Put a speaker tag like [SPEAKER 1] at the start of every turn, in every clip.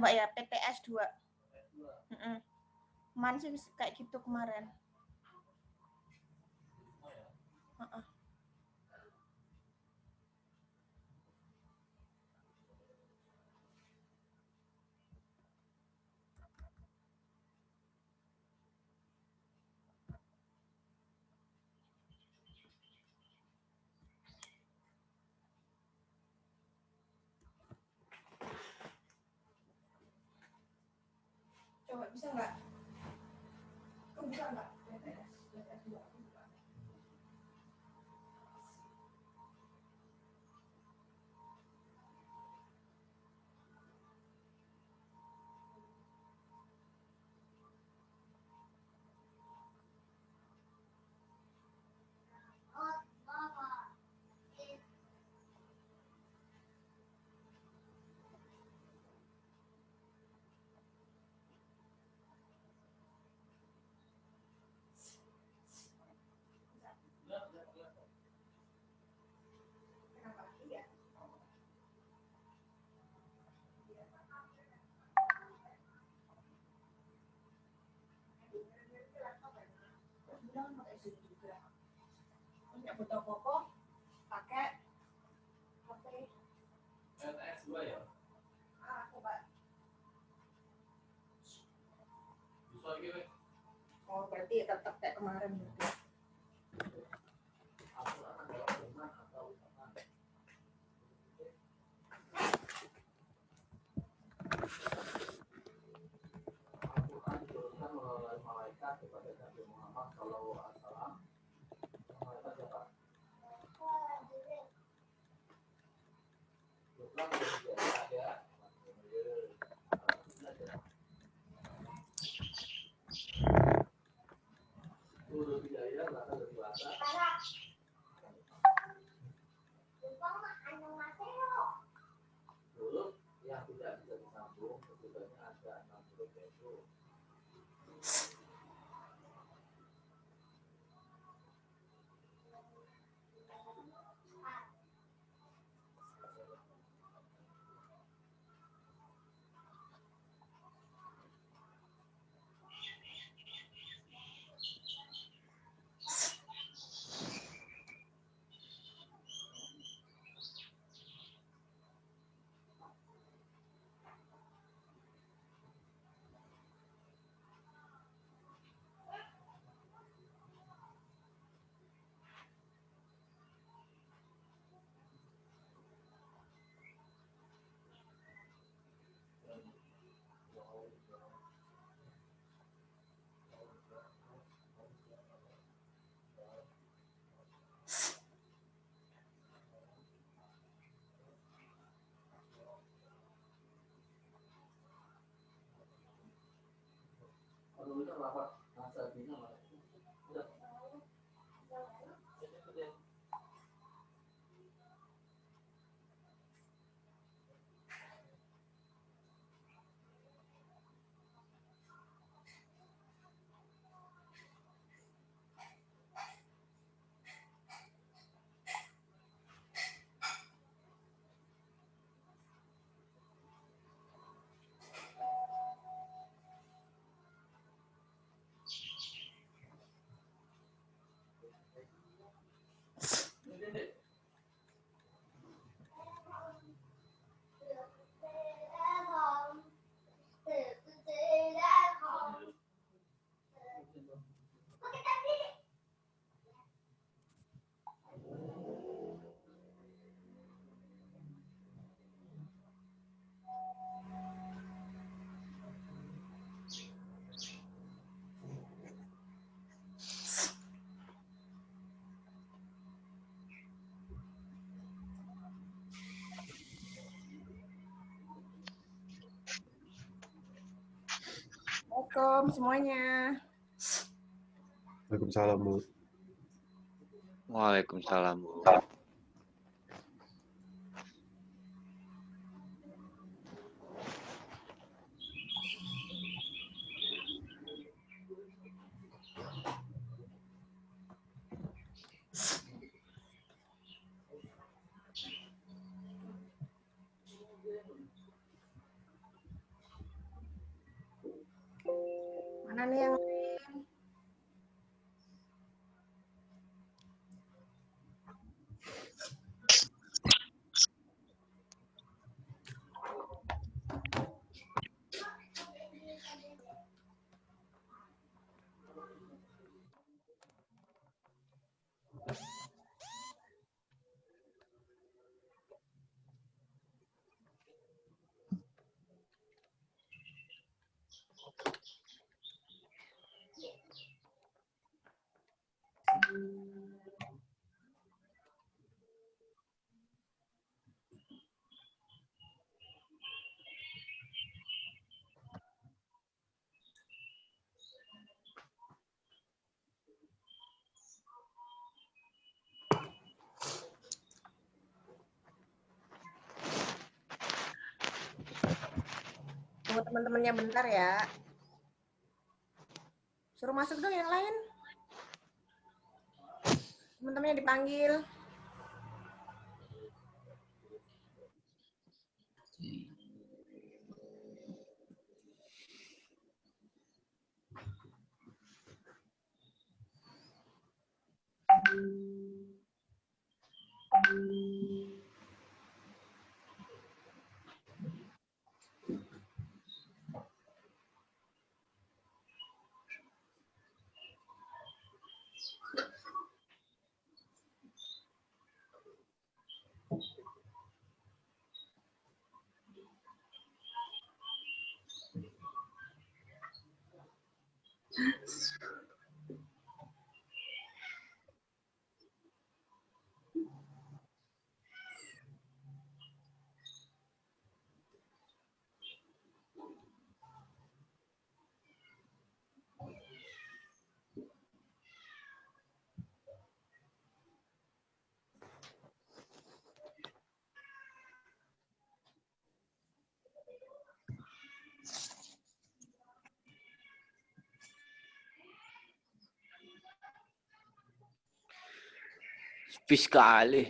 [SPEAKER 1] enggak ya, PTS 2. Man sih kayak gitu kemarin. Coba bisa nggak? Kamu bisa nggak? PTS 2. Punya foto Koko pakai HP PTS 2 ya? Coba. Bisa gitu. Oh, berarti tetap kayak kemarin gitu. Kepada Nabi Muhammad SAW. Malaikat siapa? Bukan ada. Guru Hidayah bahkan berpuasa. Huruf yang tidak bisa disambung setidaknya ada 6 huruf yaitu itu apa? Nasabina mana? Udah. Assalamualaikum semuanya.
[SPEAKER 2] Waalaikumsalam, Bu.
[SPEAKER 3] Waalaikumsalam, Bu.
[SPEAKER 1] teman-temannya bentar ya. Suruh masuk dong yang lain. Teman-temannya dipanggil.
[SPEAKER 2] Sepi sekali.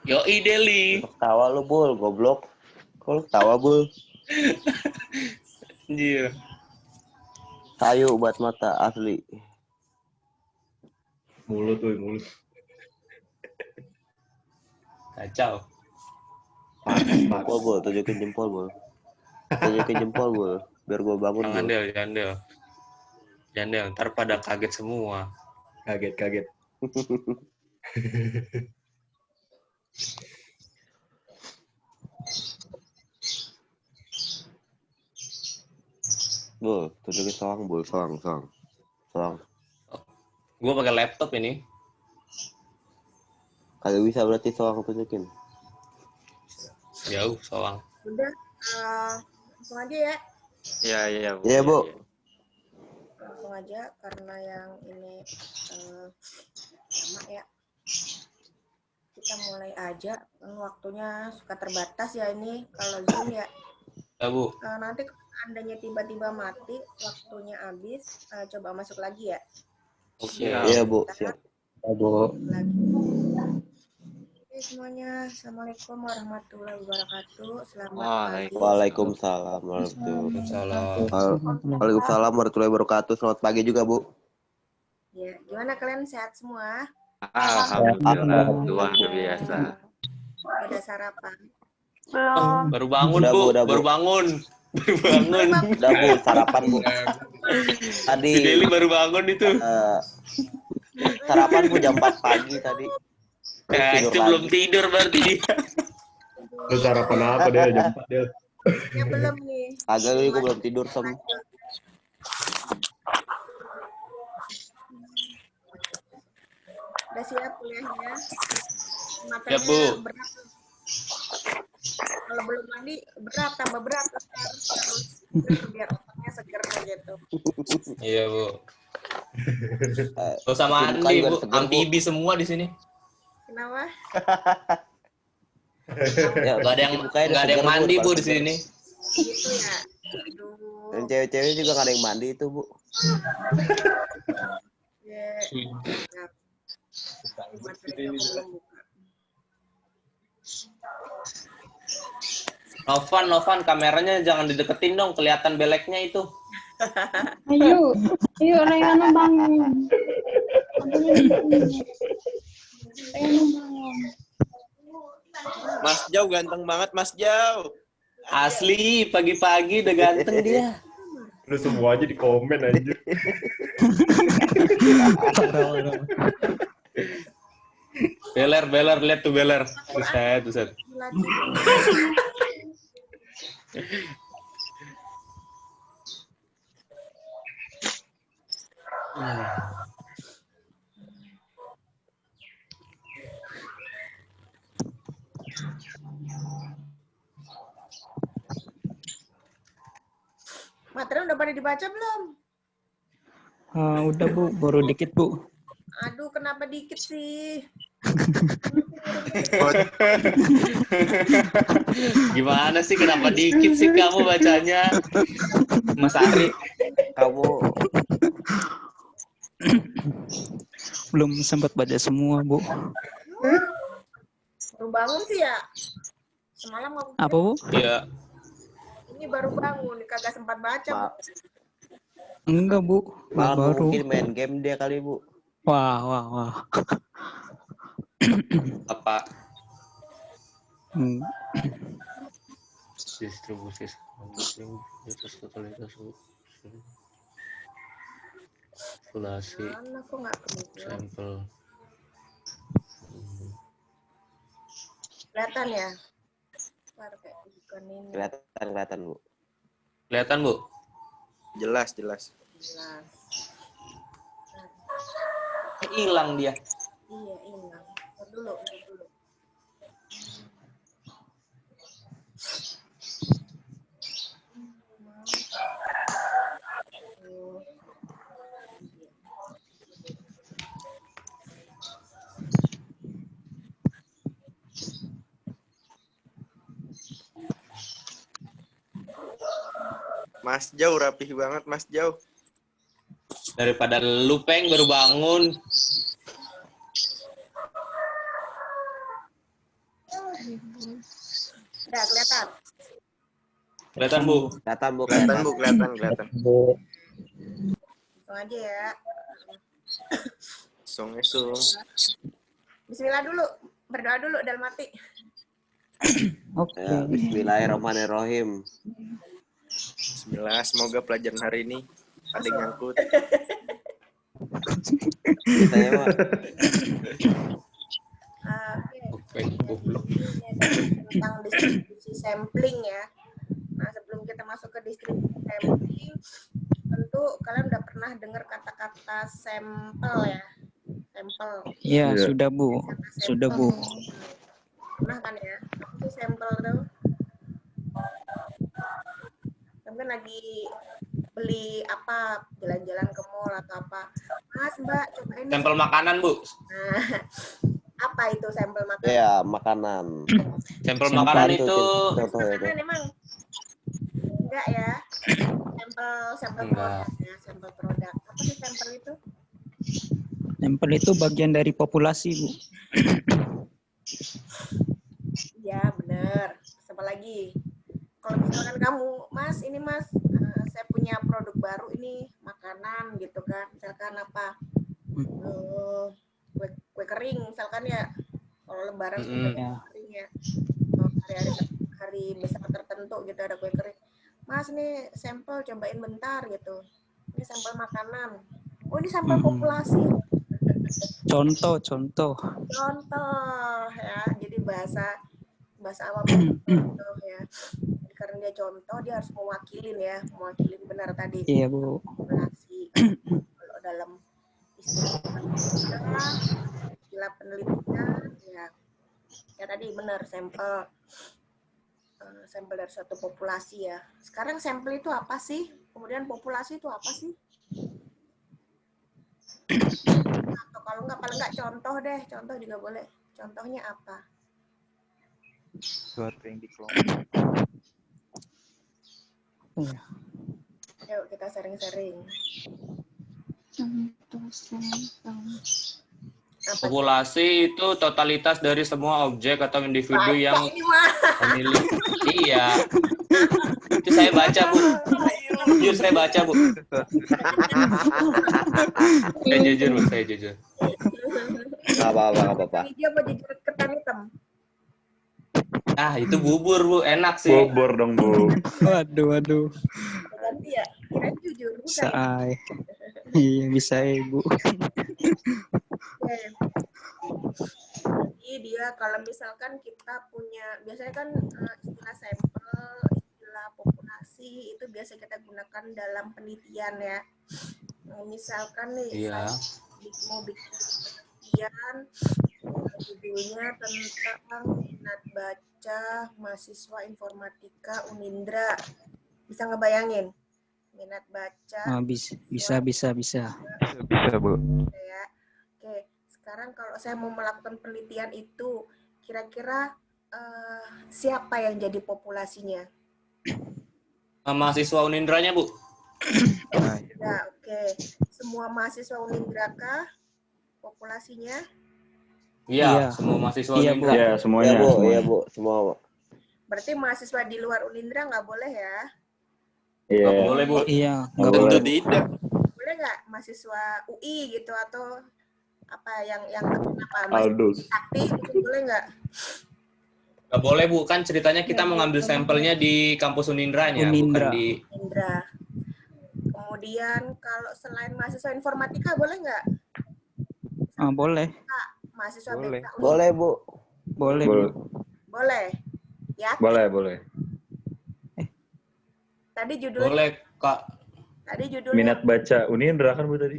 [SPEAKER 2] Yoi Deli.
[SPEAKER 3] Tawa lu Bul, goblok. Kalau tawa bu,
[SPEAKER 2] Anjir.
[SPEAKER 3] sayu buat mata asli.
[SPEAKER 4] Mulut tuh, mulut.
[SPEAKER 2] Kacau.
[SPEAKER 3] Jempol bu, tunjukin jempol bu. Tunjukin jempol bu, biar gue bangun bu.
[SPEAKER 2] Jangan Del, jangan Del. Jangan Del, ntar pada kaget semua.
[SPEAKER 4] Kaget.
[SPEAKER 3] Bu, tunjukin soang bu, soang.
[SPEAKER 2] Gue pakai laptop ini.
[SPEAKER 3] Kagak bisa berarti soang tunjukin.
[SPEAKER 2] Jauh, soang.
[SPEAKER 1] Udah, langsung aja ya.
[SPEAKER 2] Iya,
[SPEAKER 3] Iya bu.
[SPEAKER 1] Langsung aja karena yang ini lama ya. Kita mulai aja. Waktunya suka terbatas ya ini kalau Zoom ya.
[SPEAKER 2] Ya, Bu.
[SPEAKER 1] Nanti kalau andanya tiba-tiba mati, waktunya habis, coba masuk lagi ya.
[SPEAKER 2] Oke.
[SPEAKER 3] Iya bu, siap.
[SPEAKER 1] Lagi. Oke semuanya, Assalamualaikum warahmatullahi wabarakatuh. Selamat pagi.
[SPEAKER 3] Waalaikumsalam warahmatullahi
[SPEAKER 2] Salam.
[SPEAKER 3] Waalaikumsalam warahmatullahi wabarakatuh. Selamat pagi juga bu.
[SPEAKER 1] Ya, gimana kalian sehat semua?
[SPEAKER 2] Alhamdulillah, luar biasa.
[SPEAKER 1] Ada sarapan?
[SPEAKER 2] Baru bangun,
[SPEAKER 3] Udah,
[SPEAKER 2] Bu.
[SPEAKER 3] Bu, udah, Bu.
[SPEAKER 2] Baru bangun.
[SPEAKER 3] Udah bu, sarapan bu. Tadi
[SPEAKER 2] Si Deli baru bangun itu.
[SPEAKER 3] sarapan bu jam 4 pagi tadi.
[SPEAKER 2] Ya,
[SPEAKER 3] Tidur
[SPEAKER 2] itu
[SPEAKER 3] lagi.
[SPEAKER 2] belum tidur berarti dia.
[SPEAKER 4] Lu sarapan apa dia? Jam 4 dia.
[SPEAKER 1] Ya belum nih.
[SPEAKER 3] Agak gue belum tidur sem.
[SPEAKER 1] Udah siap kuliahnya? Matanya
[SPEAKER 2] Siap, Bu.
[SPEAKER 1] berat. Kalau belum mandi berat, tambah berat. Harus biar otaknya seger gitu.
[SPEAKER 2] Iya, Bu. Gak usah
[SPEAKER 3] Bukan
[SPEAKER 2] mandi,
[SPEAKER 3] juga
[SPEAKER 2] Bu.
[SPEAKER 3] seger, Bu.
[SPEAKER 2] Amfibi semua di sini.
[SPEAKER 1] Kenapa?
[SPEAKER 3] Ya,
[SPEAKER 2] Gak ada yang mandi, Bu, di sini.
[SPEAKER 1] Gitu ya. Aduh.
[SPEAKER 3] Dan cewek-cewek juga gak ada yang mandi itu bu.
[SPEAKER 1] Ya. Materi aku belum buka.
[SPEAKER 2] Novan, kameranya jangan dideketin dong, kelihatan beleknya itu.
[SPEAKER 5] Ayo Rayana bangun.
[SPEAKER 6] Mas Jau ganteng banget Mas Jau.
[SPEAKER 2] Asli, pagi-pagi udah ganteng dia.
[SPEAKER 4] Lu semua aja di komen anjir.
[SPEAKER 2] Beler, lihat tuh beler. Buset.
[SPEAKER 1] Materi udah pada dibaca belum?
[SPEAKER 7] Udah Bu, baru dikit Bu.
[SPEAKER 1] Aduh, kenapa dikit sih?
[SPEAKER 2] Gimana sih, kenapa dikit sih kamu bacanya? Mas Ari.
[SPEAKER 3] Kamu
[SPEAKER 7] Belum sempat baca semua Bu.
[SPEAKER 1] Baru bangun sih ya? Semalam aku
[SPEAKER 7] Apa Bu?
[SPEAKER 2] Iya.
[SPEAKER 1] ini baru bangun, kagak sempat baca. Bu.
[SPEAKER 7] Enggak Bu,
[SPEAKER 3] malam
[SPEAKER 7] baru.
[SPEAKER 3] mungkin main game dia kali bu.
[SPEAKER 7] Wah.
[SPEAKER 2] Apa? Distribusi simulasi
[SPEAKER 1] Mana kok nggak kebuka?
[SPEAKER 2] sampel.
[SPEAKER 1] Kelihatan ya? Ntar kayak bukan ini.
[SPEAKER 3] Kelihatan bu.
[SPEAKER 2] Kelihatan, Bu?
[SPEAKER 6] Jelas.
[SPEAKER 1] Jelas.
[SPEAKER 2] Hilang dia.
[SPEAKER 1] Iya, hilang. Ntar dulu.
[SPEAKER 6] Mas Jau rapih banget Mas Jau.
[SPEAKER 2] Daripada lu Peng baru bangun.
[SPEAKER 1] Udah kelihatan.
[SPEAKER 2] Kelihatan, Bu.
[SPEAKER 3] Kelihatan bu,
[SPEAKER 6] Kelihatan Bu, kelihatan.
[SPEAKER 1] Langsung aja ya.
[SPEAKER 6] Song.
[SPEAKER 1] Bismillah dulu. Berdoa dulu dalam hati.
[SPEAKER 7] Oke.
[SPEAKER 3] Ya, Bismillahirrahmanirrahim.
[SPEAKER 6] Bismillah, semoga pelajaran hari ini ada yang nyangkut.
[SPEAKER 3] Kita ya, Pak.
[SPEAKER 1] Oke.
[SPEAKER 2] Oke, goblok.
[SPEAKER 1] Tentang distribusi sampling ya. Nah, sebelum kita masuk ke distribusi sampling, tentu kalian udah pernah dengar kata-kata sampel ya. Sampel.
[SPEAKER 7] Ya,
[SPEAKER 4] Iya.
[SPEAKER 7] sudah Bu.
[SPEAKER 1] Kata
[SPEAKER 7] Sudah
[SPEAKER 1] sampel.
[SPEAKER 7] Bu.
[SPEAKER 1] Pernah kan ya? Apa sih sampel tuh? Mungkin lagi beli apa, jalan-jalan ke mall atau apa. Mas, Mbak, cobain nih.
[SPEAKER 2] Sampel makanan, Bu.
[SPEAKER 1] Nah, apa itu sampel makanan?
[SPEAKER 3] Iya, makanan.
[SPEAKER 2] Sampel
[SPEAKER 7] Sampel
[SPEAKER 2] makanan
[SPEAKER 3] itu
[SPEAKER 2] itu
[SPEAKER 3] contohnya itu.
[SPEAKER 1] Makanan emang? Enggak ya. Sampel
[SPEAKER 2] Enggak.
[SPEAKER 1] produk ya, sampel produk. Apa sih sampel itu?
[SPEAKER 7] Sampel itu bagian dari populasi, Bu.
[SPEAKER 1] Ya, benar. Apa lagi? Kalau misalkan kamu, Mas, ini Mas, saya punya produk baru ini, makanan gitu kan. Misalkan apa? Kue kering misalkan ya. Kalau lebaran
[SPEAKER 2] Mm-mm.
[SPEAKER 1] ada kue kering ya. Hari besar tertentu gitu ada kue kering. Mas, nih sampel cobain bentar gitu. Ini sampel makanan. Oh, ini sampel
[SPEAKER 7] Mm-mm.
[SPEAKER 1] populasi.
[SPEAKER 7] Contoh.
[SPEAKER 1] Contoh ya. Jadi bahasa awam contoh ya. Jadi karena dia contoh, dia harus mewakilin benar tadi.
[SPEAKER 7] Iya, Bu.
[SPEAKER 1] Populasi. Kalau dalam istilah penelitian ya tadi benar sampel dari suatu populasi ya. Sekarang sampel itu apa sih? Kemudian populasi itu apa sih? Atau kalau paling nggak contoh deh, contoh juga boleh. Contohnya apa?
[SPEAKER 8] Suatu yang dikelompok.
[SPEAKER 7] Iya.
[SPEAKER 1] Yuk kita sharing-sharing.
[SPEAKER 5] Contoh sampel.
[SPEAKER 1] Apa?
[SPEAKER 2] populasi itu totalitas dari semua objek atau individu
[SPEAKER 1] Baca
[SPEAKER 2] yang
[SPEAKER 1] ini mah.
[SPEAKER 2] memiliki. Iya. Itu saya baca, Bu. Jujur saya baca, Bu. Saya jujur, Bu. Saya jujur.
[SPEAKER 3] Apa.
[SPEAKER 1] Hijau apa jujur ketan hitam?
[SPEAKER 2] Ah, itu bubur, Bu. Enak sih.
[SPEAKER 4] Bobor dong, Bu.
[SPEAKER 7] Waduh.
[SPEAKER 1] Ganti ya. Kirain jujur bukan.
[SPEAKER 7] Bisa ay. Iya, bisa Ibu.
[SPEAKER 1] Oke. Jadi dia kalau misalkan kita punya, biasanya kan istilah sampel, istilah populasi itu biasa kita gunakan dalam penelitian ya. Misalkan nih,
[SPEAKER 2] Iya.
[SPEAKER 1] saya mau bikin penelitian, judulnya tentang minat baca mahasiswa informatika Unindra. Bisa ngebayangin? Minat baca.
[SPEAKER 7] Bisa.
[SPEAKER 8] Bisa, Bu.
[SPEAKER 1] Ya. Oke, sekarang kalau saya mau melakukan penelitian itu, kira-kira siapa yang jadi populasinya?
[SPEAKER 2] Mahasiswa Unindranya, Bu.
[SPEAKER 8] Nah,
[SPEAKER 1] Ya, oke. Semua mahasiswa Unindra kah populasinya?
[SPEAKER 2] Iya,
[SPEAKER 7] Iya.
[SPEAKER 2] semua mahasiswa
[SPEAKER 7] Iya,
[SPEAKER 2] Unindra.
[SPEAKER 4] Iya, semuanya.
[SPEAKER 3] Iya, Bu.
[SPEAKER 4] semuanya.
[SPEAKER 3] Iya, Bu. Semua, Bu.
[SPEAKER 1] Berarti mahasiswa di luar Unindra nggak boleh ya?
[SPEAKER 4] Iya.
[SPEAKER 2] Nggak boleh, Bu.
[SPEAKER 7] Iya, nggak
[SPEAKER 4] Boleh.
[SPEAKER 7] boleh.
[SPEAKER 6] Tentu tidak.
[SPEAKER 1] Boleh nggak mahasiswa UI gitu atau apa yang apa mahasiswa
[SPEAKER 4] Aldus.
[SPEAKER 1] sakti itu boleh nggak?
[SPEAKER 2] Nggak boleh, Bu. Kan ceritanya kita mau ngambil sampelnya di kampus Unindranya, bukan
[SPEAKER 7] Unindra.
[SPEAKER 2] di...
[SPEAKER 1] Indra. Kemudian kalau selain mahasiswa informatika boleh nggak?
[SPEAKER 7] Boleh.
[SPEAKER 1] Mahasiswa
[SPEAKER 8] Boleh.
[SPEAKER 1] BK Unindra?
[SPEAKER 3] Boleh, Bu.
[SPEAKER 7] Boleh, Bu.
[SPEAKER 4] Boleh.
[SPEAKER 1] Boleh. Ya.
[SPEAKER 4] Boleh.
[SPEAKER 1] Tadi judulnya.
[SPEAKER 2] Boleh, Kak.
[SPEAKER 1] Tadi judulnya.
[SPEAKER 4] Minat baca Unindra kan, Bu, tadi?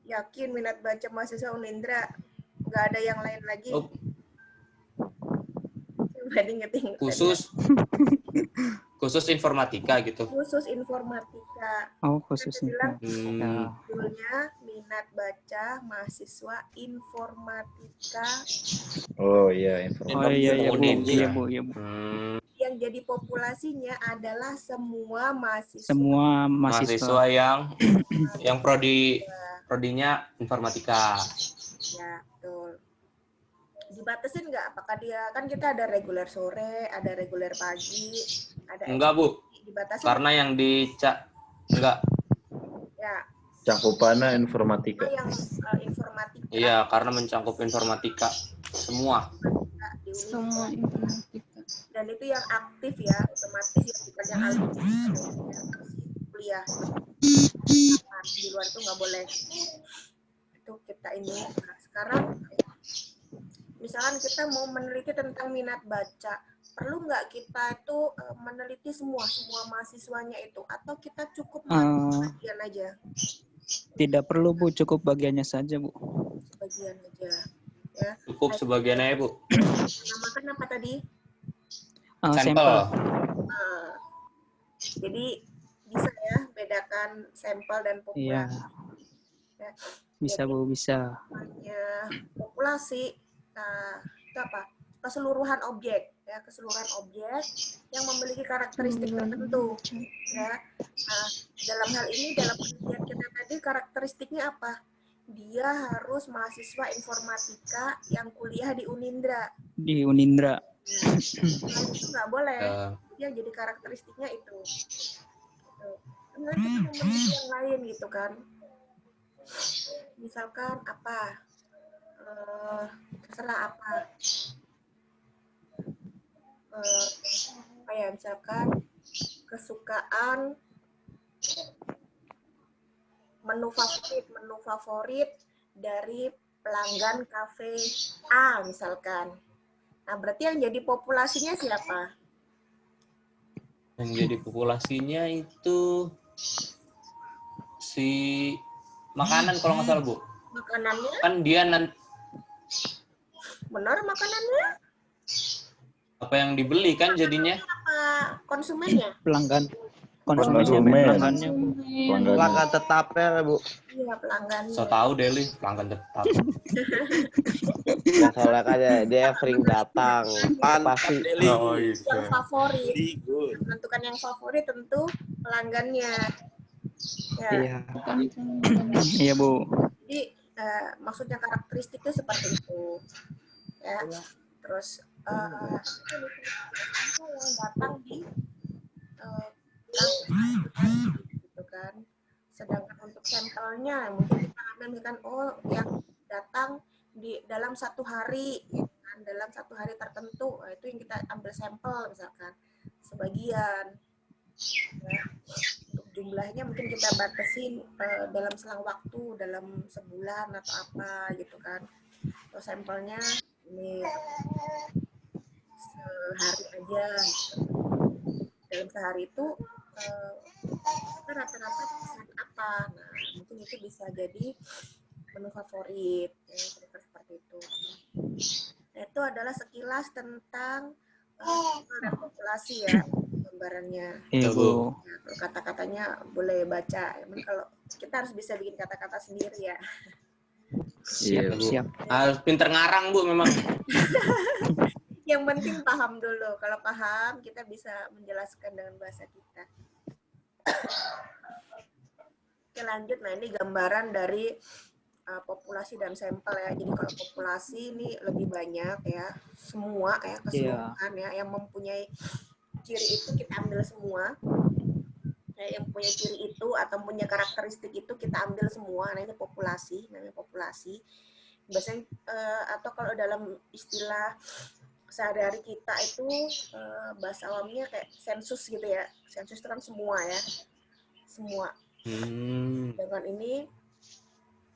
[SPEAKER 1] Yakin minat baca mahasiswa Unindra. Nggak ada yang lain lagi.
[SPEAKER 2] Oh,
[SPEAKER 1] Coba diingetin.
[SPEAKER 2] khusus informatika gitu.
[SPEAKER 1] Khusus informatika.
[SPEAKER 7] Oh, khususnya.
[SPEAKER 1] Bilang
[SPEAKER 2] Hmm.
[SPEAKER 1] judulnya minat baca mahasiswa informatika.
[SPEAKER 4] Oh iya, informasi.
[SPEAKER 7] Oh iya, Bu.
[SPEAKER 2] Unindra.
[SPEAKER 7] Iya, Bu. Iya, Bu.
[SPEAKER 2] Hmm.
[SPEAKER 1] Yang jadi populasinya adalah semua mahasiswa.
[SPEAKER 7] Semua
[SPEAKER 2] Mahasiswa
[SPEAKER 7] mahasiswa.
[SPEAKER 2] yang prodinya informatika.
[SPEAKER 1] Ya, betul. dibatasin nggak? Apakah dia, kan kita ada reguler sore, ada reguler pagi, ada
[SPEAKER 2] Enggak, Bu.
[SPEAKER 1] dibatasin
[SPEAKER 2] Karena yang enggak.
[SPEAKER 1] ya
[SPEAKER 4] Cakupannya informatika.
[SPEAKER 1] yang informatika
[SPEAKER 2] Iya, karena mencangkup informatika semua.
[SPEAKER 1] di
[SPEAKER 5] Semua
[SPEAKER 1] Unindra.
[SPEAKER 5] informatika.
[SPEAKER 1] Dan itu yang aktif ya, otomatis ya, bukan yang alumni yang kuliah. Di luar itu nggak boleh. Itu kita ini. Nah, sekarang misalkan kita mau meneliti tentang minat baca, perlu nggak kita itu meneliti semua mahasiswanya itu, atau kita cukup bagian aja?
[SPEAKER 7] Tidak perlu Bu, cukup bagiannya saja Bu.
[SPEAKER 1] Sebagian aja. Ya.
[SPEAKER 2] Cukup sebagian aja, Bu.
[SPEAKER 1] Namakan apa tadi?
[SPEAKER 2] Sampel.
[SPEAKER 1] Jadi bisa ya bedakan sampel dan populasi.
[SPEAKER 7] Iya.
[SPEAKER 1] Ya.
[SPEAKER 7] Bisa
[SPEAKER 1] Jadi,
[SPEAKER 7] Bu, bisa.
[SPEAKER 1] populasi itu apa? Keseluruhan objek ya, keseluruhan objek yang memiliki karakteristik tertentu ya. Nah, dalam hal ini dalam penelitian kita tadi karakteristiknya apa? Dia harus mahasiswa informatika yang kuliah di Unindra.
[SPEAKER 7] Di Unindra.
[SPEAKER 1] Nah, itu nggak boleh. Yang jadi karakteristiknya itu. Kemudian kita memiliki yang lain gitu kan. Misalkan apa? Terserah apa. Kayak misalkan kesukaan menu favorit dari pelanggan kafe A misalkan. Nah, berarti yang jadi populasinya siapa?
[SPEAKER 2] Yang jadi populasinya itu si makanan kalau nggak salah, Bu.
[SPEAKER 1] Makanannya?
[SPEAKER 2] Kan dia nanti
[SPEAKER 1] Benar makanannya?
[SPEAKER 2] apa yang dibeli kan jadinya?
[SPEAKER 1] Apa konsumennya?
[SPEAKER 7] Pelanggan.
[SPEAKER 4] Konsumen.
[SPEAKER 7] Pelanggannya.
[SPEAKER 3] Pelanggan tetapnya, Bu.
[SPEAKER 1] Iya, pelanggannya.
[SPEAKER 2] So tahu Deli, pelanggan tetap.
[SPEAKER 3] Nah, soalnya kan dia sering datang. Pasti.
[SPEAKER 2] Oh,
[SPEAKER 1] Yang favorit.
[SPEAKER 6] Very good.
[SPEAKER 1] Menentukan yang favorit tentu pelanggannya. Ya.
[SPEAKER 7] Iya. Iya Bu.
[SPEAKER 1] Jadi maksudnya karakteristik itu seperti itu. Ya. Terus yang datang di gitu kan. Sedangkan untuk sampelnya mungkin kita ambil misalkan yang datang di dalam satu hari, ya kan? Dalam satu hari tertentu, itu yang kita ambil sampel misalkan sebagian. Ya. Untuk jumlahnya mungkin kita batasin dalam selang waktu, dalam sebulan atau apa gitu kan. Atau sampelnya ini sehari aja. Gitu. Dalam sehari itu rata-rata pesan apa. Nah, mungkin itu bisa jadi menu favorit. Ya, seperti itu. Nah, itu adalah sekilas tentang populasi ya, gambarannya.
[SPEAKER 7] Iya Bu.
[SPEAKER 1] Nah, kata-katanya boleh baca. Emang kalau kita harus bisa bikin kata-kata sendiri ya.
[SPEAKER 7] Siap, siap.
[SPEAKER 2] Harus pinter ngarang, Bu, memang.
[SPEAKER 1] Yang penting paham dulu. Kalau paham, kita bisa menjelaskan dengan bahasa kita. Oke, lanjut. Nah, ini gambaran dari populasi dan sampel ya. Jadi kalau populasi ini lebih banyak ya. Semua ya, keseluruhan ya. Yang mempunyai ciri itu kita ambil semua. Ya, yang punya ciri itu atau punya karakteristik itu kita ambil semua. Nah, ini populasi. Namanya populasi. Biasanya, atau kalau dalam istilah sehari-hari kita itu bahasa awamnya kayak sensus gitu ya. Sensus itu kan semua ya. Semua. Dengan ini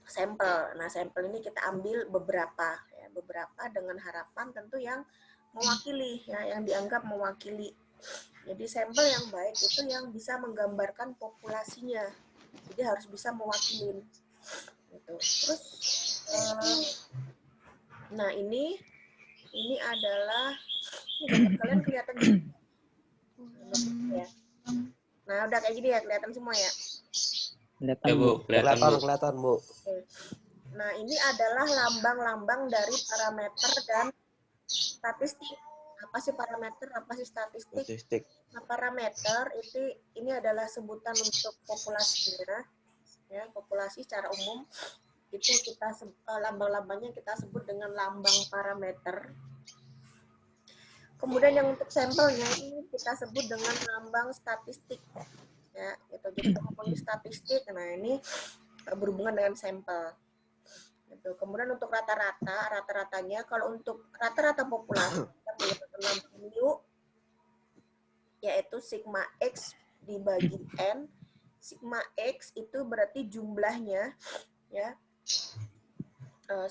[SPEAKER 1] sampel. Nah, sampel ini kita ambil beberapa ya, beberapa dengan harapan tentu yang mewakili ya, yang dianggap mewakili. Jadi sampel yang baik itu yang bisa menggambarkan populasinya. Jadi harus bisa mewakili. Gitu. Terus nah ini adalah ini kalian kelihatan ya. Nah, udah kayak gini ya, kelihatan semua ya.
[SPEAKER 7] Kelihatan Bu.
[SPEAKER 3] Kelihatan, Bu.
[SPEAKER 1] Oke. Nah, ini adalah lambang-lambang dari parameter dan statistik. Apa sih parameter, apa sih statistik? Nah, parameter ini adalah sebutan untuk populasinya, ya, populasi secara umum. itu kita lambang-lambangnya kita sebut dengan lambang parameter. Kemudian yang untuk sampelnya ini kita sebut dengan lambang statistik. Ya, gitu. Jadi kita ngomongin statistik, nah ini berhubungan dengan sampel. Gitu. Kemudian untuk rata-ratanya kalau untuk rata-rata populasi kita punya lambang mu, yaitu sigma X dibagi N. Sigma X itu berarti jumlahnya, ya,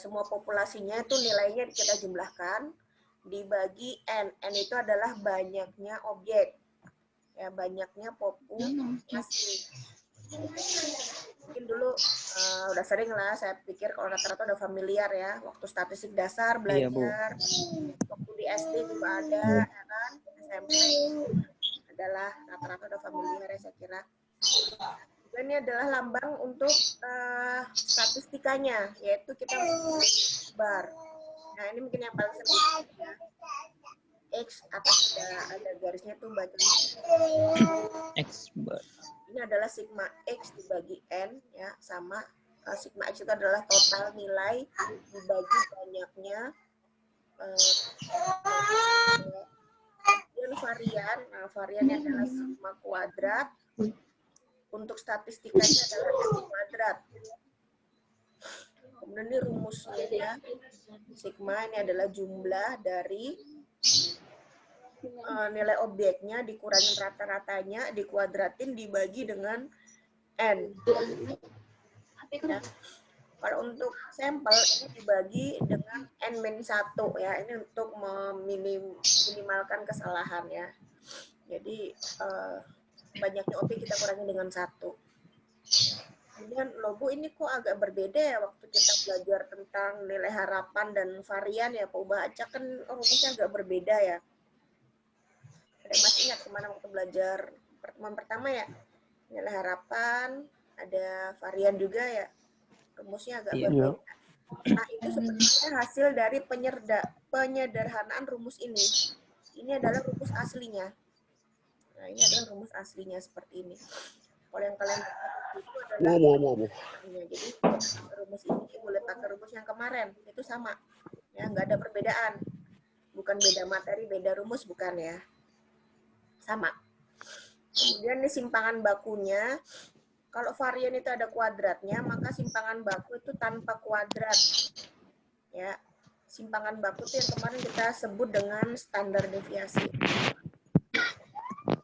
[SPEAKER 1] semua populasinya itu nilainya kita jumlahkan dibagi N. N itu adalah banyaknya objek, ya, banyaknya populasi. Mungkin dulu udah sering lah, saya pikir kalau rata-rata udah familiar ya, waktu statistik dasar belajar, waktu di SD juga ada, ya kan, SMP adalah rata-rata udah familiar ya saya kira. Dan ini adalah lambang untuk statistikanya, yaitu kita bar. Nah ini mungkin yang paling sering ya. X atas ada garisnya tuh baca
[SPEAKER 7] X bar.
[SPEAKER 1] ini adalah sigma X dibagi N, ya, sama sigma X itu adalah total nilai dibagi banyaknya dan varian. Nah, variannya adalah sigma kuadrat. Untuk statistikanya adalah X kuadrat. Kemudian ini rumusnya ya. Sigma ini adalah jumlah dari nilai objeknya dikurangin rata-ratanya, dikuadratin, dibagi dengan N. Ya. Kalau untuk sampel ini dibagi dengan N-1 ya. Ini untuk meminimalkan kesalahan ya. Jadi banyaknya objek kita kurangi dengan 1. Kemudian logo ini kok agak berbeda ya waktu kita belajar tentang nilai harapan dan varian ya Pak Uba Acak, kan rumusnya agak berbeda ya. Ada masih ingat kemana waktu belajar pertemuan pertama ya? Nilai harapan, ada varian juga ya. Rumusnya agak berbeda. Nah itu sebenarnya hasil dari penyederhanaan rumus ini. Ini adalah rumus aslinya. Nah ini adalah rumus aslinya seperti ini. Kalau yang kalian itu adalah jadi rumus ini boleh pakai rumus yang kemarin, itu sama. Ya, nggak ada perbedaan. Bukan beda materi, beda rumus, bukan ya. Sama. Kemudian ini simpangan bakunya. Kalau varian itu ada kuadratnya, maka simpangan baku itu tanpa kuadrat. Ya. Simpangan baku itu yang kemarin kita sebut dengan standar deviasi.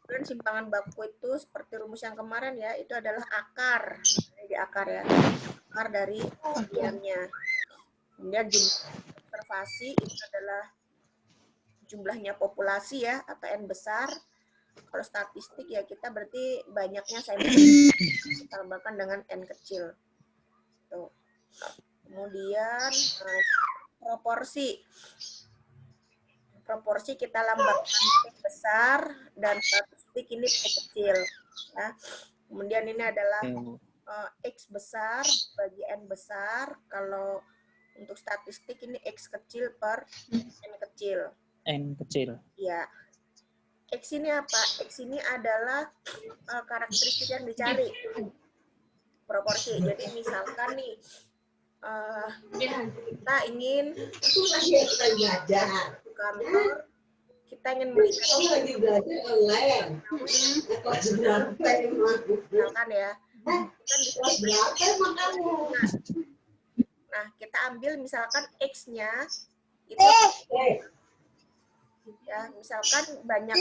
[SPEAKER 1] Dan simpangan baku itu seperti rumus yang kemarin ya, itu adalah akar. Jadi akar ya. Akar dari variannya. Kemudian jumlah observasi itu adalah jumlahnya populasi ya, atau N besar. Kalau statistik ya kita berarti banyaknya sampel kita tambahkan dengan N kecil. Tuh. Kemudian proporsi. Proporsi kita lambangkan P besar dan statistik ini P kecil. Ya. Kemudian ini adalah X besar bagi N besar. Kalau untuk statistik ini X kecil per N kecil.
[SPEAKER 7] N kecil.
[SPEAKER 1] Ya. X ini apa? X ini adalah karakteristik yang dicari. Proporsi. Jadi misalkan nih, kita ingin kantor, kita ingin melihat misalkan ya, nah kita ambil misalkan X-nya itu ya, misalkan banyak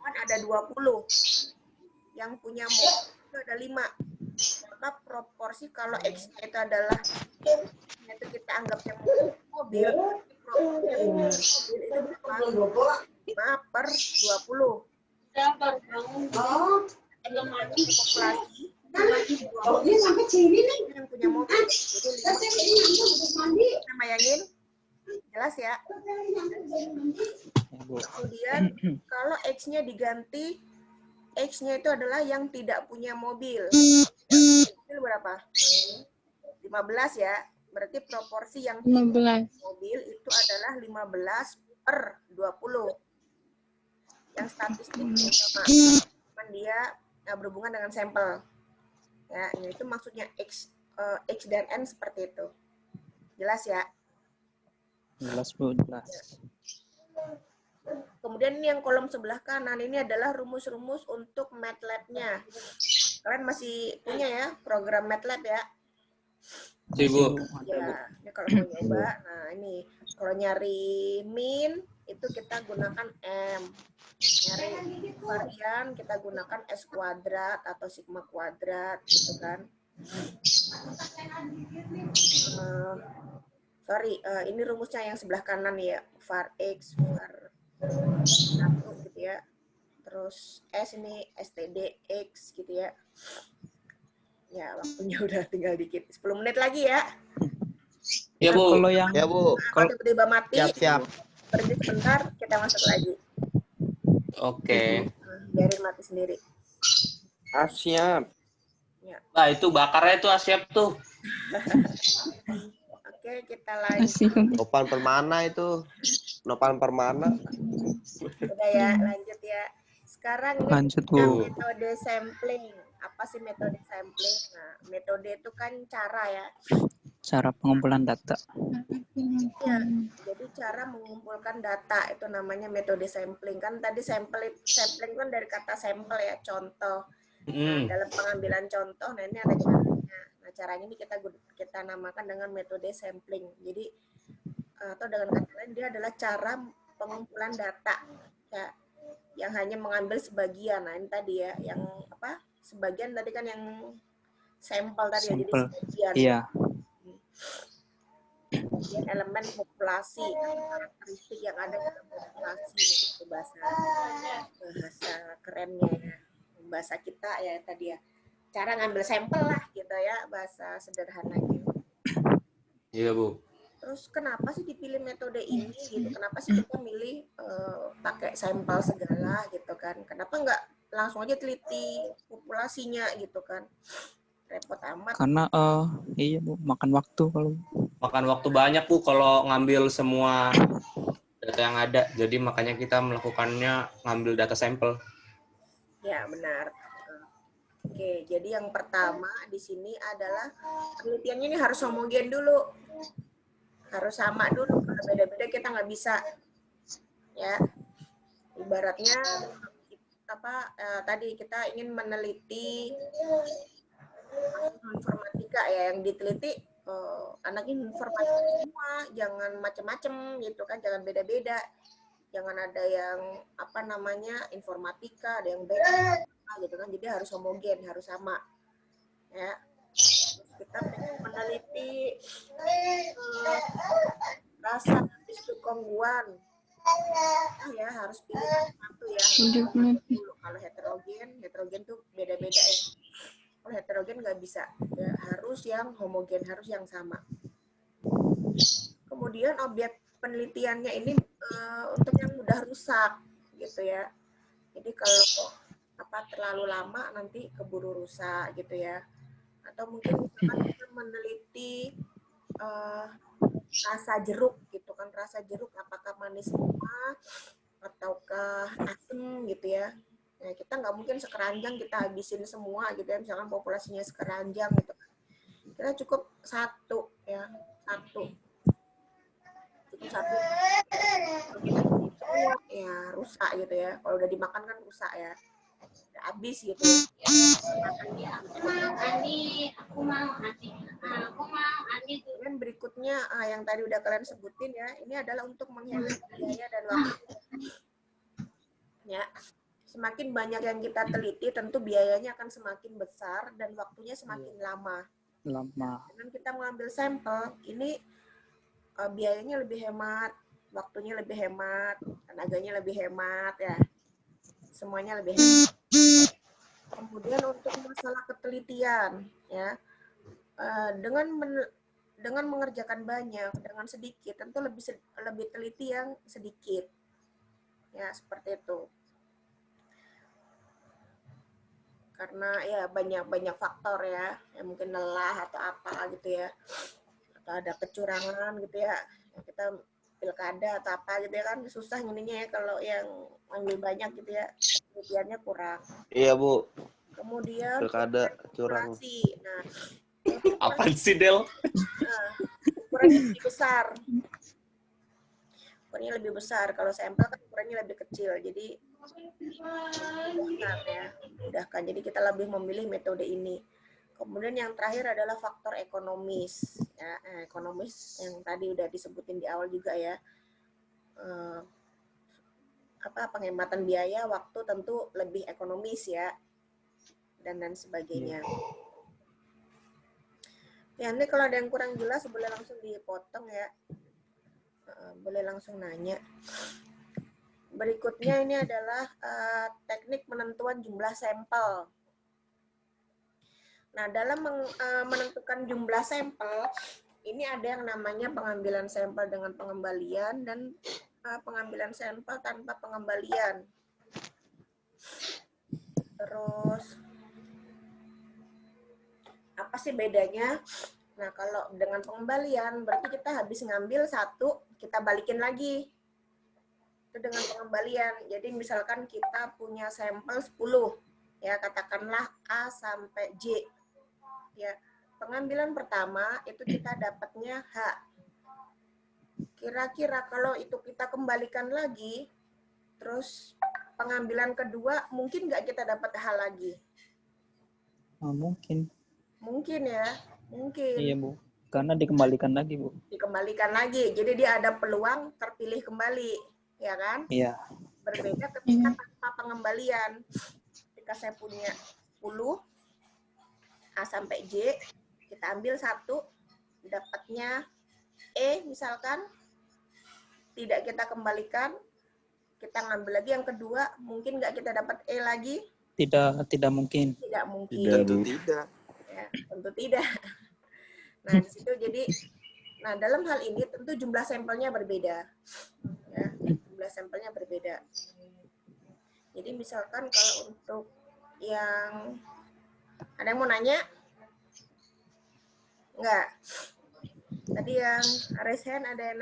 [SPEAKER 1] ada 20 yang punya mobil itu ada 5, maka proporsi kalau X-nya itu adalah itu kita anggap yang mobil itu berapa? 5 per 20. Populasi sampai sini nih yang punya mobil. Jadi kita bayangin jelas ya. Kemudian kalau X-nya diganti, X-nya itu adalah yang tidak punya mobil. Itu berapa? 15 ya. Berarti proporsi yang
[SPEAKER 5] 15
[SPEAKER 1] mobil itu adalah 15 per 20. Yang statistiknya sama. Dia berhubungan dengan sampel. Ya, ini itu maksudnya X X dan N seperti itu. Jelas ya?
[SPEAKER 7] Jelas Bu, jelas.
[SPEAKER 1] Kemudian ini yang kolom sebelah kanan ini adalah rumus-rumus untuk MATLAB-nya. Kalian masih punya ya program MATLAB ya?
[SPEAKER 2] Ibu.
[SPEAKER 1] Ya, ini kalau mau nyoba, nah ini kalau nyari min itu kita gunakan M. Nyari varian kita gunakan S kuadrat atau sigma kuadrat gitu kan. Ini rumusnya yang sebelah kanan ya, var X, var 1 gitu ya. Terus S ini STD X gitu ya. Ya, waktunya udah tinggal dikit. 10 menit lagi ya.
[SPEAKER 2] Ya Bu.
[SPEAKER 7] Kalau yang
[SPEAKER 3] Ya Bu.
[SPEAKER 1] Kalau tiba-tiba mati,
[SPEAKER 3] Siap.
[SPEAKER 1] berhenti sebentar, kita masuk lagi.
[SPEAKER 2] Oke.
[SPEAKER 1] Biarin mati sendiri.
[SPEAKER 6] Siap.
[SPEAKER 2] Nah, itu bakarnya itu Asyap tuh.
[SPEAKER 1] Oke, kita lanjut.
[SPEAKER 5] Asik.
[SPEAKER 3] Nopan permana itu. Nopan permana.
[SPEAKER 1] Udah ya, lanjut ya. Sekarang ini
[SPEAKER 7] lanjut
[SPEAKER 1] kita
[SPEAKER 7] Bu.
[SPEAKER 1] metode sampling. Apa sih metode sampling? Nah, metode itu kan cara ya.
[SPEAKER 7] Cara pengumpulan data.
[SPEAKER 1] Ya, jadi cara mengumpulkan data itu namanya metode sampling. Kan tadi sampling kan dari kata sampel ya, contoh. Nah, dalam pengambilan contoh, nah ini ada caranya. Nah, caranya ini kita namakan dengan metode sampling. Jadi atau dengan kata lain dia adalah cara pengumpulan data ya, yang hanya mengambil sebagian. Nah, ini tadi ya, yang apa? Sebagian tadi kan yang sampel tadi ya, jadi
[SPEAKER 7] Sampel.
[SPEAKER 1] sebagian.
[SPEAKER 7] Iya.
[SPEAKER 1] Kemudian elemen populasi, karakteristik yang ada dalam populasi, itu bahasa kerennya ya, bahasa kita ya tadi ya. Cara ngambil sampel lah gitu ya, bahasa sederhananya.
[SPEAKER 2] Iya Bu.
[SPEAKER 1] Terus kenapa sih dipilih metode ini gitu? Kenapa sih kita milih pakai sampel segala gitu kan? Kenapa nggak langsung aja teliti populasinya gitu kan? Repot amat.
[SPEAKER 7] Karena iya Bu, makan waktu kalau
[SPEAKER 2] Makan waktu banyak Bu kalau ngambil semua data yang ada. Jadi makanya kita melakukannya ngambil data sampel.
[SPEAKER 1] Ya, benar. Oke, jadi yang pertama di sini adalah penelitiannya ini harus homogen dulu. Harus sama dulu. Kalau beda-beda kita nggak bisa. Ya. Ibaratnya tadi kita ingin meneliti informatika ya, yang diteliti anak informatika semua, jangan macam-macam gitu kan, jangan beda-beda. Jangan ada yang informatika, ada yang gitu kan, jadi harus homogen, harus sama ya. Terus kita meneliti rasa kongruan ya, harus pilih satu ya. Kalau heterogen tuh beda-beda ya. Kalau heterogen nggak bisa ya, harus yang homogen, harus yang sama. Kemudian objek penelitiannya ini untuk yang mudah rusak gitu ya. Jadi kalau terlalu lama nanti keburu rusak gitu ya. Atau mungkin kita meneliti rasa jeruk gitu kan, rasa jeruk apakah manis semua ataukah asam gitu ya. Nah, kita nggak mungkin sekeranjang kita habisin semua gitu ya, misalkan populasinya sekeranjang gitu. Kita cukup satu ya, cukup satu. Kalau kita semua ya rusak gitu ya. Kalau udah dimakan kan rusak ya, udah habis gitu ya. Kemudian berikutnya yang tadi udah kalian sebutin ya, ini adalah untuk menghemat biaya dan waktu. Ya, semakin banyak yang kita teliti, tentu biayanya akan semakin besar dan waktunya semakin lama. Dengan kita mengambil sampel, ini biayanya lebih hemat, waktunya lebih hemat, tenaganya lebih hemat ya. Semuanya lebih hemat. Kemudian untuk masalah ketelitian ya, dengan mengerjakan banyak dengan sedikit, tentu lebih teliti yang sedikit. Ya, seperti itu. Karena ya banyak faktor ya, mungkin lelah atau apa gitu ya, atau ada kecurangan gitu ya, kita pilkada atau apa gitu ya kan, susah ininya ya kalau yang ambil banyak gitu ya, penelitiannya kurang.
[SPEAKER 3] Iya Bu.
[SPEAKER 1] Kemudian
[SPEAKER 3] Pilkada curang.
[SPEAKER 1] Nah,
[SPEAKER 2] Apaan sih, Del?
[SPEAKER 1] Ukurannya lebih besar. Ukurannya lebih besar. Kalau sampel kan ukurannya lebih kecil. Jadi mudahkan ya. Mudahkan. Jadi kita lebih memilih metode ini. Kemudian yang terakhir adalah faktor ekonomis. Ya, ekonomis yang tadi udah disebutin di awal juga ya. Penghematan biaya, waktu tentu lebih ekonomis ya, dan sebagainya. Ya, ini kalau ada yang kurang jelas boleh langsung dipotong ya, boleh langsung nanya. Berikutnya ini adalah teknik penentuan jumlah sampel. Nah, dalam menentukan jumlah sampel, ini ada yang namanya pengambilan sampel dengan pengembalian dan pengambilan sampel tanpa pengembalian. Terus, apa sih bedanya? Nah, kalau dengan pengembalian, berarti kita habis ngambil satu, kita balikin lagi. Itu dengan pengembalian. Jadi, misalkan kita punya sampel 10, ya katakanlah A sampai J. Ya, pengambilan pertama itu kita dapatnya H. Kira-kira kalau itu kita kembalikan lagi, terus pengambilan kedua, mungkin nggak kita dapat H lagi?
[SPEAKER 7] Mungkin.
[SPEAKER 1] Mungkin ya, mungkin.
[SPEAKER 7] Iya, Bu. Karena dikembalikan lagi, Bu.
[SPEAKER 1] Dikembalikan lagi, jadi dia ada peluang terpilih kembali, ya kan?
[SPEAKER 7] Iya.
[SPEAKER 1] Berbeda ketika tanpa pengembalian. Ketika saya punya 10, A sampai J, kita ambil satu, dapatnya E misalkan, tidak kita kembalikan, kita ngambil lagi yang kedua, mungkin nggak kita dapat E lagi?
[SPEAKER 7] Tidak mungkin.
[SPEAKER 1] Tidak mungkin.
[SPEAKER 6] Tentu tidak.
[SPEAKER 1] Ya, tentu tidak. Nah, di situ jadi, nah dalam hal ini tentu jumlah sampelnya berbeda. Ya, jumlah sampelnya berbeda. Jadi misalkan kalau untuk yang, ada yang mau nanya? Enggak. Tadi yang raise hand ada yang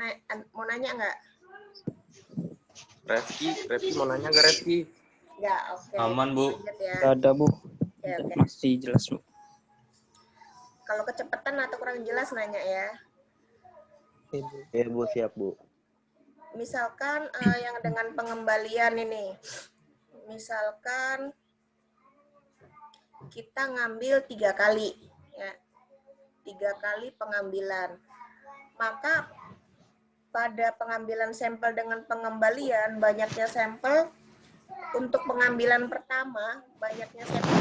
[SPEAKER 1] mau nanya enggak?
[SPEAKER 6] Refki mau nanya nggak Refki?
[SPEAKER 1] Enggak, oke.
[SPEAKER 2] Aman, Bu.
[SPEAKER 1] Lanjut ya.
[SPEAKER 7] Tidak ada, Bu.
[SPEAKER 1] Oke, oke.
[SPEAKER 7] Masih jelas, Bu.
[SPEAKER 1] Kalau kecepatan atau kurang jelas nanya ya.
[SPEAKER 7] Oke, Bu.
[SPEAKER 3] Ya Bu, siap Bu.
[SPEAKER 1] Misalkan yang dengan pengembalian ini. Misalkan kita ngambil 3 kali. Ya. 3 kali pengambilan. Maka pada pengambilan sampel dengan pengembalian, banyaknya sampel untuk pengambilan pertama, banyaknya sampel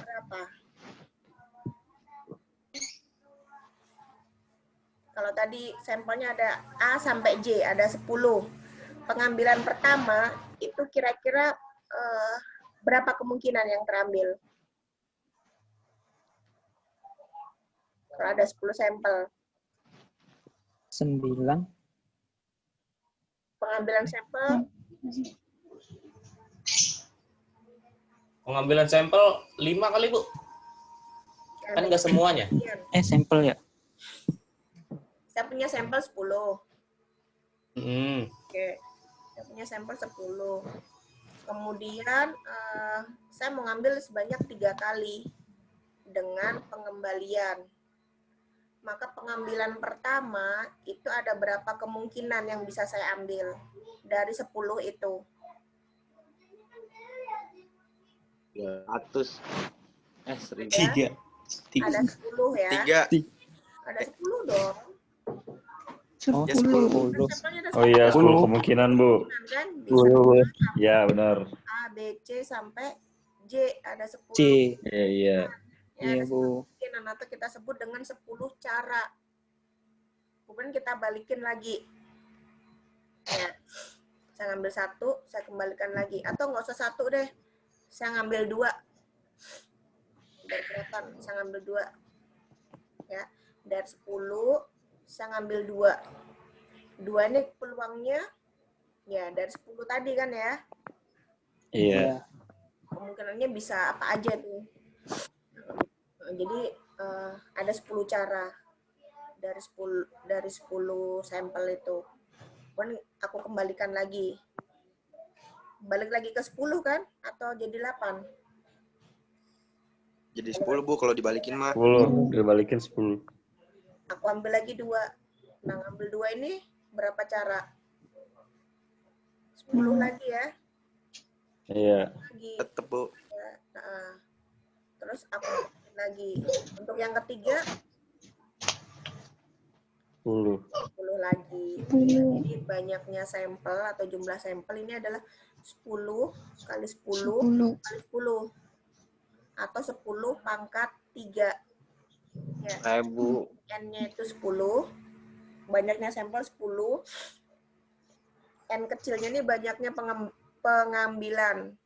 [SPEAKER 1] berapa? Kalau tadi sampelnya ada A sampai J, ada 10. Pengambilan pertama, itu kira-kira berapa kemungkinan yang terambil? Kalau ada 10 sampel.
[SPEAKER 7] 9.
[SPEAKER 1] Pengambilan sampel,
[SPEAKER 2] Pengambilan sampel 5 kali, Bu. Kan nggak semuanya.
[SPEAKER 7] Sampel ya?
[SPEAKER 1] Saya punya sampel 10.
[SPEAKER 2] Hmm.
[SPEAKER 1] Oke. Saya punya sampel 10. Kemudian saya mau ngambil sebanyak 3 kali dengan pengembalian. Maka pengambilan pertama itu ada berapa kemungkinan yang bisa saya ambil dari 10 itu?
[SPEAKER 3] 100.
[SPEAKER 7] 3.
[SPEAKER 1] Ada 10 ya?
[SPEAKER 6] 3.
[SPEAKER 1] Ada 10 dong.
[SPEAKER 7] Oh,
[SPEAKER 6] Ya,
[SPEAKER 7] 10.
[SPEAKER 1] Sampelnya ada
[SPEAKER 4] Oh iya,
[SPEAKER 1] 10
[SPEAKER 4] 10 kemungkinan Bu.
[SPEAKER 1] kan? Bisa
[SPEAKER 4] Ya benar.
[SPEAKER 1] A, B, C sampai J ada 10.
[SPEAKER 7] C.
[SPEAKER 4] Iya iya.
[SPEAKER 1] Ya,
[SPEAKER 7] Iya,
[SPEAKER 1] ada
[SPEAKER 7] Bu.
[SPEAKER 1] kemungkinan atau kita sebut dengan 10 cara. Kemudian kita balikin lagi. Ya. Saya ngambil 1, saya kembalikan lagi. Atau nggak usah 1 deh. Saya ngambil 2. Biar kelihatan, saya ngambil 2. Ya. Dari 10, saya ngambil 2. 2 ini peluangnya, ya dari 10 tadi kan ya.
[SPEAKER 4] Iya.
[SPEAKER 1] Kemungkinannya bisa apa aja tuh. Jadi ada 10 cara dari 10 sampel itu. Kemudian aku kembalikan lagi. Balik lagi ke 10 kan? Atau jadi 8?
[SPEAKER 6] Jadi 10 Bu kalau dibalikin mah.
[SPEAKER 4] 10 dibalikin 10.
[SPEAKER 1] Aku ambil lagi 2. Nah, ngambil 2 ini berapa cara? 10 lagi ya.
[SPEAKER 4] Iya.
[SPEAKER 1] Lagi.
[SPEAKER 6] Tetep Bu.
[SPEAKER 1] Ya, nah, terus aku ambil lagi. Untuk yang ketiga
[SPEAKER 4] 10.
[SPEAKER 1] 10 lagi. Jadi banyaknya sampel atau jumlah sampel ini adalah 10 kali 10 kali 10. Atau 10 pangkat 3. Ya.
[SPEAKER 3] Bu.
[SPEAKER 1] N-nya itu 10. Banyaknya sampel 10. N kecilnya ini banyaknya pengambilan.